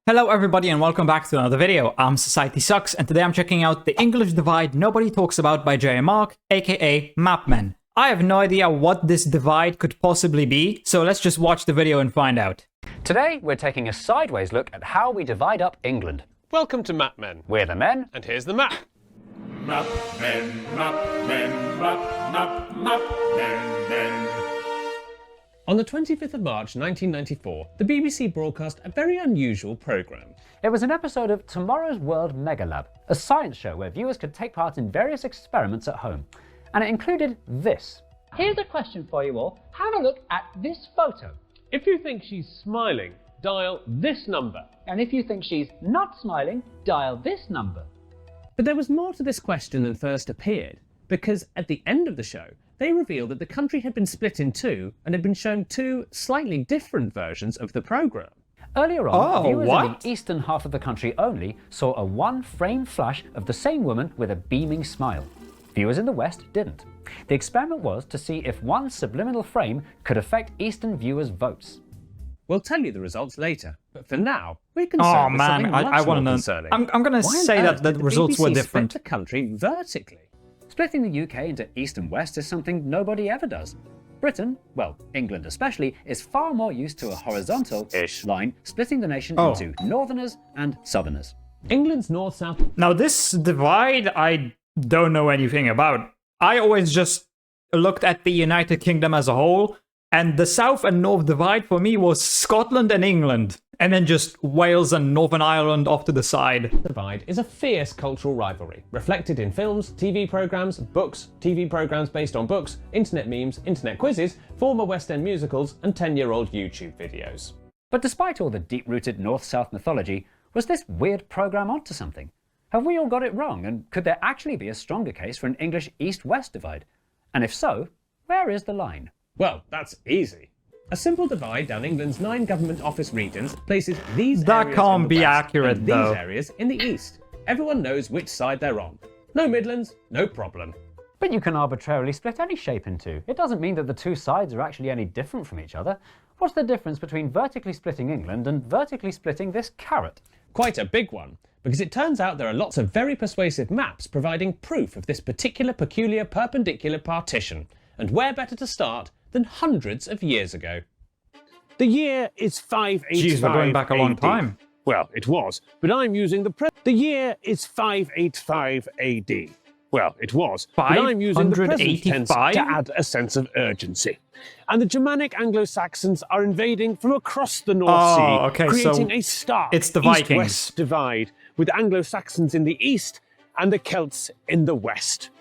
Hello everybody and welcome back to another video. I'm SocietySucks and today I'm checking out The English Divide Nobody Talks About by J. Mark, aka Mapman. I have no idea what this divide could possibly be, so let's just watch the video and find out. Today we're taking a sideways look at how we divide up England. Welcome to Mapmen. We're the men, And here's the map. Mapmen, Mapmen, Mapmen. On the 25th of March 1994, the BBC broadcast a very unusual programme. It was an episode of Tomorrow's World Megalab, a science show where viewers could take part in various experiments at home. And it included this. Here's a question for you all. Have a look at this photo. If you think she's smiling, dial this number. And if you think she's not smiling, dial this number. But there was more to this question than first appeared, because at the end of the show, they revealed that the country had been split in two and had been shown two slightly different versions of the programme. Earlier on, viewers in what? the eastern half of the country only saw a one-frame flash of the same woman with a beaming smile. Viewers in the west didn't. The experiment was to see if one subliminal frame could affect eastern viewers' votes. We'll tell you the results later, but for now, we're concerned with something much I want to more know. concerning. I'm going to Why on say earth that the did results were BBC different. split the country vertically. Splitting the UK into east and west is something nobody ever does. Britain, well, England especially, is far more used to a horizontal-ish line, splitting the nation into northerners and southerners. England's north-south. Now this divide I don't know anything about. I always just looked at the United Kingdom as a whole, and the south and north divide for me was Scotland and England, and then just Wales and Northern Ireland off to the side. Divide is a fierce cultural rivalry, reflected in films, TV programmes, books, TV programmes based on books, internet memes, internet quizzes, former West End musicals, and 10-year-old YouTube videos. But despite all the deep-rooted north-south mythology, was this weird programme onto something? Have we all got it wrong, and could there actually be a stronger case for an English east-west divide? And if so, where is the line? Well, that's easy. A simple divide down England's 9 government office regions places these That areas can't in the be west accurate, and though. these areas in the east. Everyone knows which side they're on. No Midlands, no problem. But you can arbitrarily split any shape in two. It doesn't mean that the two sides are actually any different from each other. What's the difference between vertically splitting England and vertically splitting this carrot? Quite a big one, because it turns out there are lots of very persuasive maps providing proof of this particular peculiar perpendicular partition. And where better to start than hundreds of years ago? The year is 585 Jeez, we're going back a long AD. time. Well, it was, but I'm using the year is 585 AD. Well, it was, but I'm using the present tense 585? to add a sense of urgency. And the Germanic Anglo-Saxons are invading from across the North Sea, okay, creating so a stark it's the Vikings. east-west divide, with Anglo-Saxons in the east and the Celts in the west.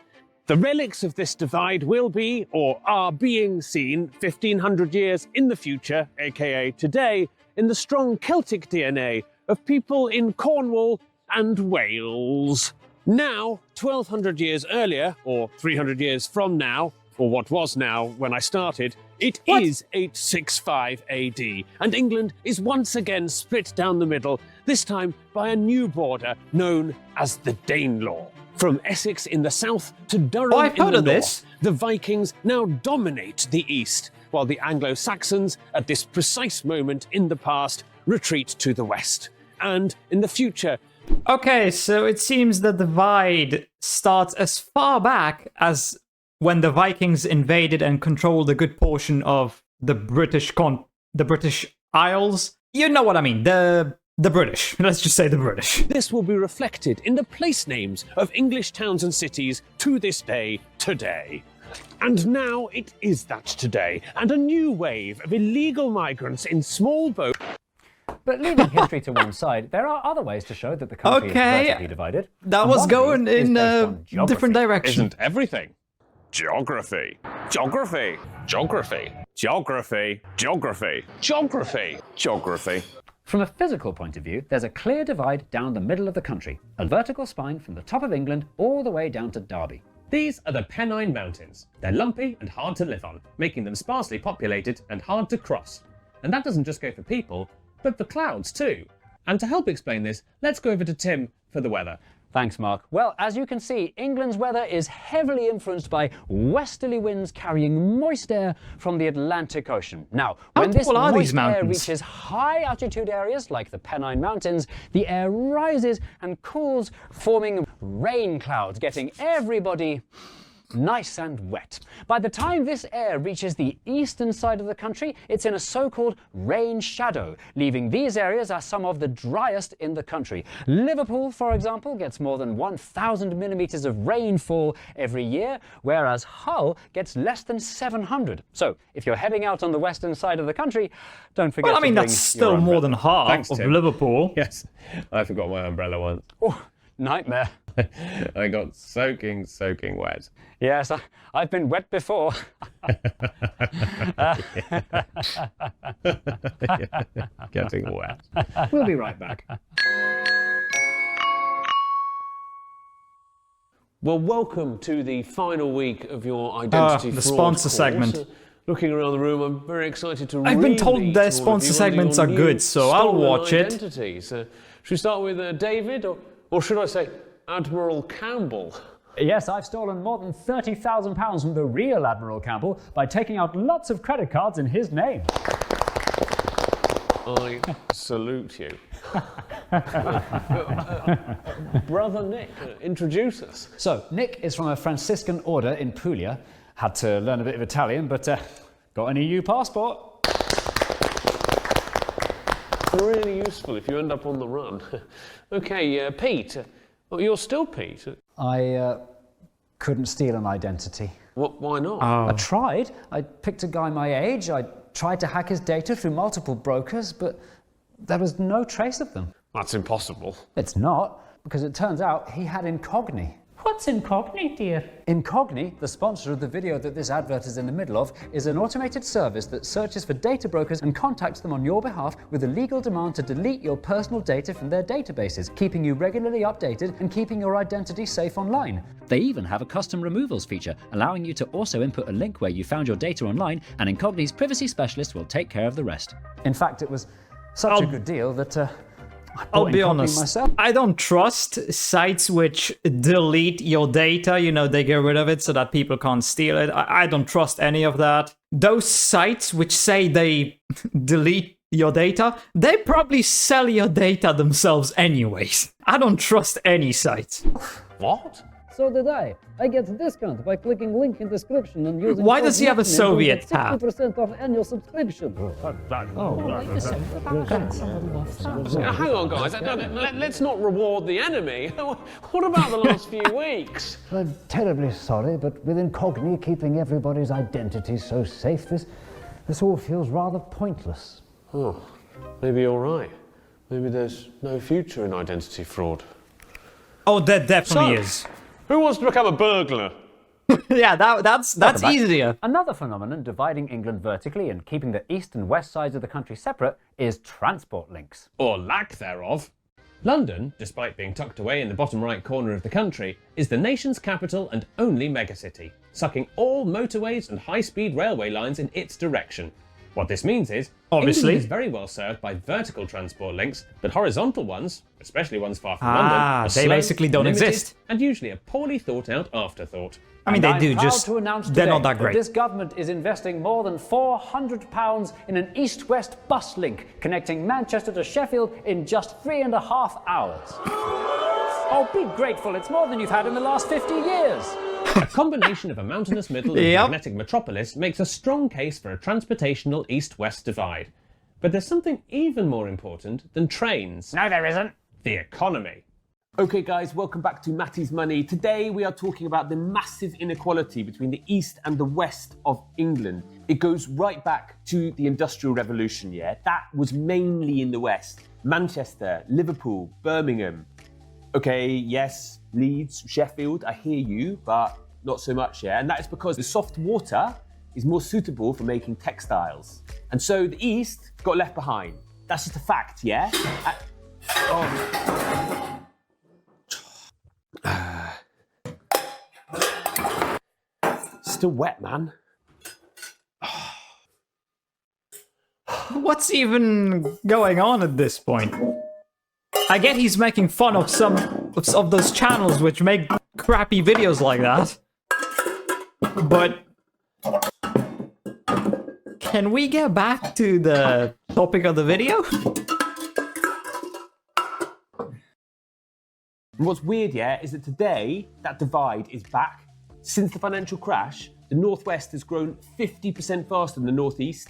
The relics of this divide will be, or are being seen 1500 years in the future, aka today, in the strong Celtic DNA of people in Cornwall and Wales. Now, 1200 years earlier, or 300 years from now, or what was now when I started, it is 865 AD, and England is once again split down the middle, this time by a new border known as the Danelaw. From Essex in the south to Durham I've in heard the of north, this. the Vikings now dominate the east, while the Anglo-Saxons, at this precise moment in the past, retreat to the west. And in the future, Okay, so it seems the divide starts as far back as when the Vikings invaded and controlled a good portion of the British Isles. You know what I mean, the British. Let's just say the British. this will be reflected in the place names of English towns and cities to this day today. And now it is that today, and a new wave of illegal migrants in small boats. But leaving history to one side, there are other ways to show that the country is vertically divided. That And was one of going these is in based a on geography. different direction. Isn't everything? Geography. Geography. Geography. Geography. Geography. Geography. Geography. From a physical point of view, there's a clear divide down the middle of the country, a vertical spine from the top of England all the way down to Derby. These are the Pennine Mountains. They're lumpy and hard to live on, making them sparsely populated and hard to cross. And that doesn't just go for people, but for clouds too. And to help explain this, let's go over to Tim for the weather. Thanks, Mark. Well, as you can see, England's weather is heavily influenced by westerly winds carrying moist air from the Atlantic Ocean. Now, when this tall are these moist air mountains? reaches high altitude areas like the Pennine Mountains, the air rises and cools, forming rain clouds, getting everybody nice and wet. By the time this air reaches the eastern side of the country, it's in a so-called rain shadow, leaving these areas as some of the driest in the country. Liverpool, for example, gets more than 1,000 millimeters of rainfall every year, whereas Hull gets less than 700. So, if you're heading out on the western side of the country, don't forget Well, I mean, to bring that's your still umbrella. more than half Thanks, of Tim. Liverpool. Yes, I forgot my umbrella once. Oh, nightmare. I got soaking wet. Yes, I've been wet before. Getting wet. We'll be right back. Well, welcome to the final week of your identity the fraud sponsor course. segment. Looking around the room, I'm very excited to I've been read told these their to all of sponsor you segments under are your new good, so I'll stolen watch it. identities. Should we start with David, or should I say Admiral Campbell? Yes, I've stolen more than £30,000 from the real Admiral Campbell by taking out lots of credit cards in his name. I salute you. Brother Nick, introduce us. So, Nick is from a Franciscan order in Puglia. Had to learn a bit of Italian, but got an EU passport. Really useful if you end up on the run. Okay, Pete. Oh, you're still Pete. I couldn't steal an identity. What? Why not? I tried. I picked a guy my age. I tried to hack his data through multiple brokers, but there was no trace of them. That's impossible. It's not, because it turns out he had Incogni. What's Incogni, dear? Incogni, the sponsor of the video that this advert is in the middle of, is an automated service that searches for data brokers and contacts them on your behalf with a legal demand to delete your personal data from their databases, keeping you regularly updated and keeping your identity safe online. They even have a custom removals feature, allowing you to also input a link where you found your data online, and Incogni's privacy specialist will take care of the rest. In fact, it was such a good deal that I'll be Incogni honest, myself. I don't trust sites which delete your data, you know, they get rid of it so that people can't steal it. I don't trust any of that. Those sites which say they delete your data, they probably sell your data themselves anyways. I don't trust any sites. What? So did I. I get a discount by clicking link in description and using. Why does he have a code Soviet NAPMAN hat? to get 60% off annual subscription. Hang on, guys. Let's not reward the enemy. What about the last few weeks? I'm terribly sorry, but with Incogni keeping everybody's identities so safe, this all feels rather pointless. Oh, maybe you're right. Maybe there's no future in identity fraud. Oh, that definitely So- is. Who wants to become a burglar? Yeah, that's back. easier. Another phenomenon dividing England vertically and keeping the east and west sides of the country separate is transport links. Or lack thereof. London, despite being tucked away in the bottom right corner of the country, is the nation's capital and only megacity, sucking all motorways and high-speed railway lines in its direction. What this means is, Obviously. England is very well served by vertical transport links, but horizontal ones, especially ones far from Ah, London, are they slow, basically don't limited, exist. and usually a poorly thought out afterthought. I mean, And they I'm do, proud just to announce they're today not that great. This government is investing more than £400 in an east-west bus link connecting Manchester to Sheffield in just 3.5 hours. Oh, be grateful, it's more than you've had in the last 50 years. A combination of a mountainous middle and Yep. magnetic metropolis makes a strong case for a transportational east-west divide. But there's something even more important than trains. No, there isn't. The economy. Okay, guys, welcome back to Matty's Money. Today we are talking about the massive inequality between the east and the west of England. It goes right back to the Industrial Revolution, yeah? That was mainly in the west. Manchester, Liverpool, Birmingham. Okay, yes, Leeds, Sheffield, I hear you, but not so much, yeah? And that is because the soft water is more suitable for making textiles. And so the east got left behind. That's just a fact, yeah? Still wet, man. What's even going on at this point? I get he's making fun of some of those channels which make crappy videos like that. But can we get back to the topic of the video? What's weird, yeah, is that today that divide is back. Since the financial crash, the Northwest has grown 50% faster than the Northeast.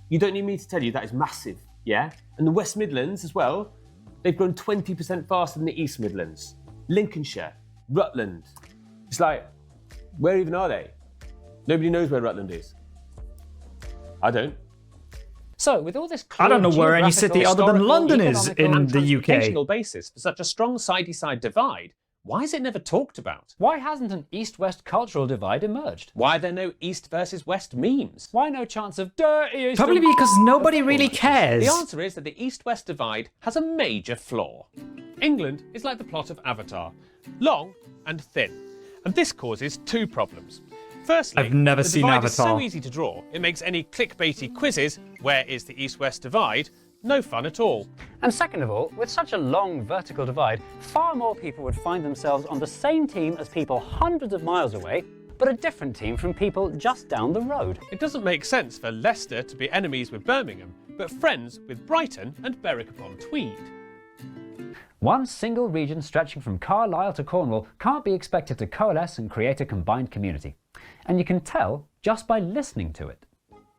You don't need me to tell you that is massive, yeah? And the West Midlands as well, they've grown 20% faster than the East Midlands. Lincolnshire, Rutland. It's like, where even are they? Nobody knows where Rutland is. I don't. So, with all this I don't know where any geographical, city other than historical, London is economical, in the UK. Educational basis for such a strong side-by-side divide, why is it never talked about? Why hasn't an East-West cultural divide emerged? Why are there no East versus West memes? Why no chance of dirty East Probably and- because nobody really cares. The answer is that the East-West divide has a major flaw. England is like the plot of Avatar, long and thin. And this causes two problems. Firstly, I've never the seen divide is Avatar. so easy to draw, it makes any clickbaity quizzes, where is the East-West divide, no fun at all. And second of all, with such a long vertical divide, far more people would find themselves on the same team as people hundreds of miles away, but a different team from people just down the road. It doesn't make sense for Leicester to be enemies with Birmingham, but friends with Brighton and Berwick-upon-Tweed. One single region stretching from Carlisle to Cornwall can't be expected to coalesce and create a combined community. And you can tell just by listening to it.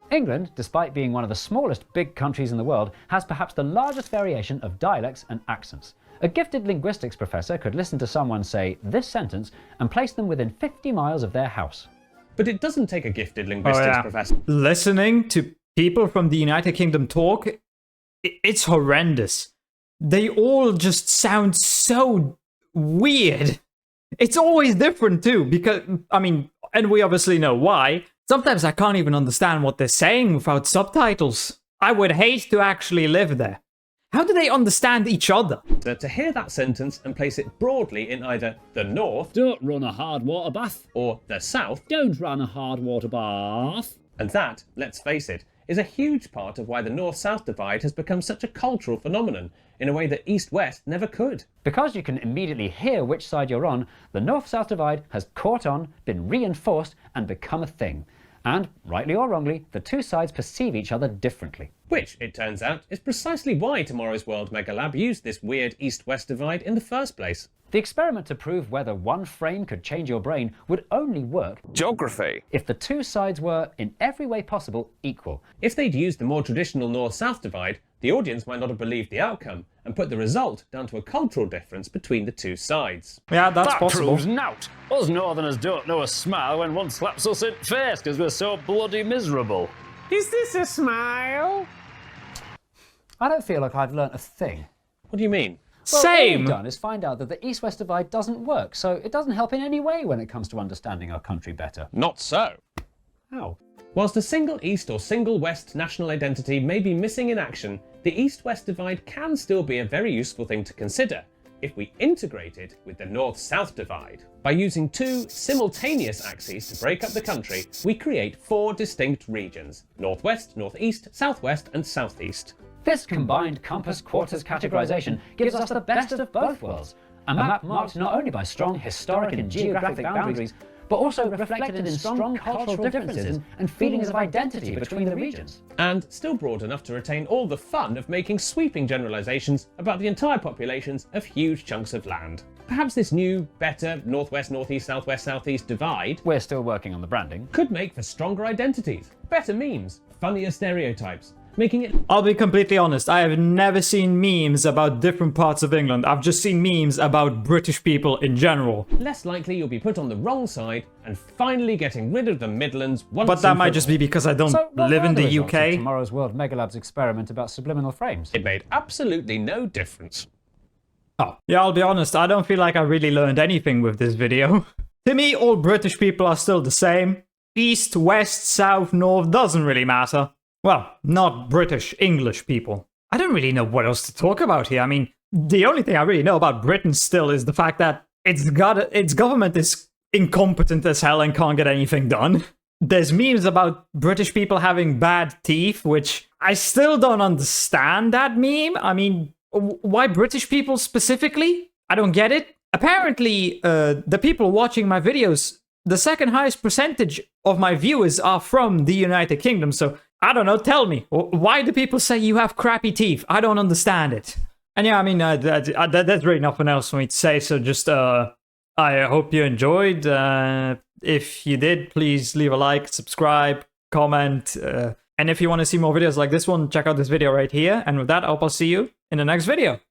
England, despite being one of the smallest big countries in the world, has perhaps the largest variation of dialects and accents. A gifted linguistics professor could listen to someone say this sentence and place them within 50 miles of their house. But it doesn't take a gifted linguistics professor. Listening to people from the United Kingdom talk, it's horrendous. They all just sound so weird. It's always different too, because, I mean, and we obviously know why. Sometimes I can't even understand what they're saying without subtitles. I would hate to actually live there. How do they understand each other? To hear that sentence and place it broadly in either the North Don't run a hard water bath. or the South, Don't run a hard water bath. and that, let's face it, is a huge part of why the North-South divide has become such a cultural phenomenon in a way that East-West never could. Because you can immediately hear which side you're on, the North-South divide has caught on, been reinforced, and become a thing. And, rightly or wrongly, the two sides perceive each other differently. Which, it turns out, is precisely why Tomorrow's World Mega Lab used this weird East-West divide in the first place. The experiment to prove whether one frame could change your brain would only work Geography. if the two sides were, in every way possible, equal. If they'd used the more traditional North-South divide, the audience might not have believed the outcome and put the result down to a cultural difference between the two sides. Yeah, that's possible. Nout. Us Northerners don't know a smile when one slaps us in the face because we're so bloody miserable. Is this a smile? I don't feel like I've learnt a thing. What do you mean? Well, all Same. we've done is find out that the East-West divide doesn't work, so it doesn't help in any way when it comes to understanding our country better. Not so. How? Whilst a single East or single West national identity may be missing in action, the East-West divide can still be a very useful thing to consider if we integrate it with the North-South divide. By using two simultaneous axes to break up the country, we create four distinct regions: Northwest, Northeast, Southwest and Southeast. This combined compass quarters categorization gives us the best of both worlds. A map marked not only by strong historic and geographic boundaries, but also reflected in strong cultural differences and feelings of identity between the regions. And still broad enough to retain all the fun of making sweeping generalizations about the entire populations of huge chunks of land. Perhaps this new, better Northwest, Northeast, Southwest, Southeast divide We're still working on the branding. could make for stronger identities, better memes, funnier stereotypes, making it I'll be completely honest, I have never seen memes about different parts of England. I've just seen memes about British people in general. less likely you'll be put on the wrong side and finally getting rid of the Midlands once But that and might for just all. be because I don't So, what live were in the results of UK. Tomorrow's World Megalab's experiment about subliminal frames. It made absolutely no difference. Oh, yeah, I'll be honest, I don't feel like I really learned anything with this video. To me, all British people are still the same. East, West, South, North, doesn't really matter. Well, not British, English people. I don't really know what else to talk about here. I mean, the only thing I really know about Britain still is the fact that its government is incompetent as hell and can't get anything done. There's memes about British people having bad teeth, which I still don't understand that meme. I mean, Why British people specifically? I don't get it. Apparently, the people watching my videos, the second highest percentage of my viewers are from the United Kingdom. So, I don't know, tell me. Why do people say you have crappy teeth? I don't understand it. And yeah, I mean, that's really nothing else for me to say. So just, I hope you enjoyed. If you did, please leave a like, subscribe, comment. And if you want to see more videos like this one, check out this video right here. And with that, I hope I'll see you in the next video.